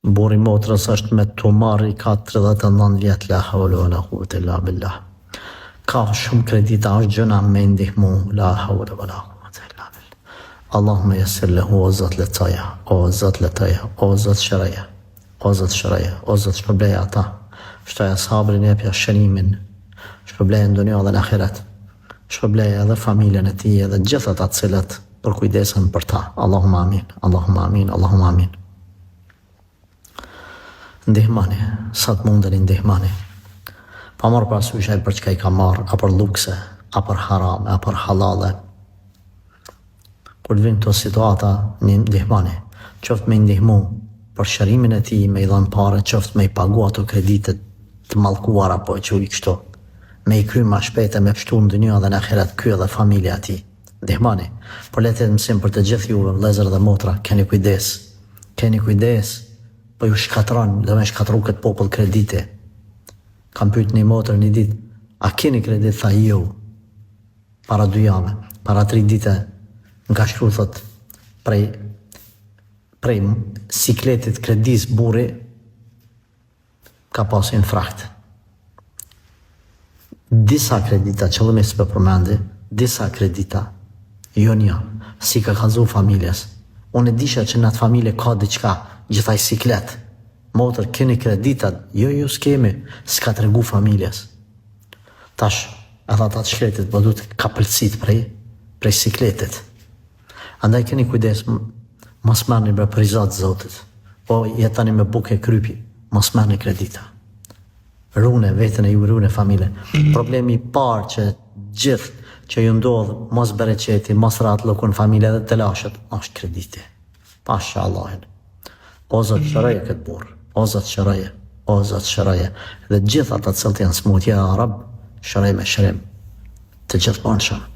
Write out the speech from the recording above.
Burri motrës është me tumor i ka 39 vjet, la hawla wala quwwata illa billah. Ka shumë kredita, është gjëna me ndihmu, la hawla wala quwwata illa billah. Allahumma yassir lahu, o Zot letoja, o Zot letoja, o Zot shëroja, o Zot shëroja, o Zot shpërbleja ata. Shtoja sabrin, jepja shënimin, shpërbleja në dunja dhe në ahiret, shpërbleja edhe familjen e tij edhe gjithë ata të cilët përkujdesen për ta. Allahumma amin, Allahumma amin, Allahumma amin. Ndihmani, sa të mundeni ndihmani. Pa marrë parasysh ai për çka i ka marrë, a për lukse, a për haram, a për halale. Kur vin këto situata, një ndihmani, qoftë me ndihmu për shërimin e tij, me i dhënë parë, qoftë me i pagu ato kreditet të mallkuara, apo që i kështu, me i kry ma shpejt e me pështu në dynja dhe në ahiret, ky edhe familja e tij. Ndihmani, por le të mësim për të gjithë juve, vëllezër dhe motra, keni kujdes, po ju shkatron, dhe me shkatru këtë popull kredite. Kam pyet një motër një ditë, a keni kredit? Tha jo. Para 2 javë, para 3 dite, nga shkru thot, prej sikletit kredis burri, ka pasin frakt. Disa kredita, qëllimis për përmendi, disa kredita, jo një, si ka kalzu familjes. Unë e disha që në atë familje ka diqka, gjithaj siklet. Motër, keni kreditat? Jo, s'kemi, s'ka të regu familjes. Tash, edhe ata të shkretit, po du të kapëlsit prej sikletit. Andaj keni kujdes, mos merrni me prizat Zotit, po jetani me buke krypi, mos merrni kredita. Rune vetën e ju, rune familje. Problemi parë që gjithë që ju ndodhë, mos bereqeti, mos ratë lukun familje dhe të lashët, është krediti. Pasha Allahin. O Zot shëroje këtë burë, o Zot shëroje, o Zot shëroje. Dhe gjithë ata të cilët janë smutja Arab, shëroje me shërim. Të gjithë po në shumë.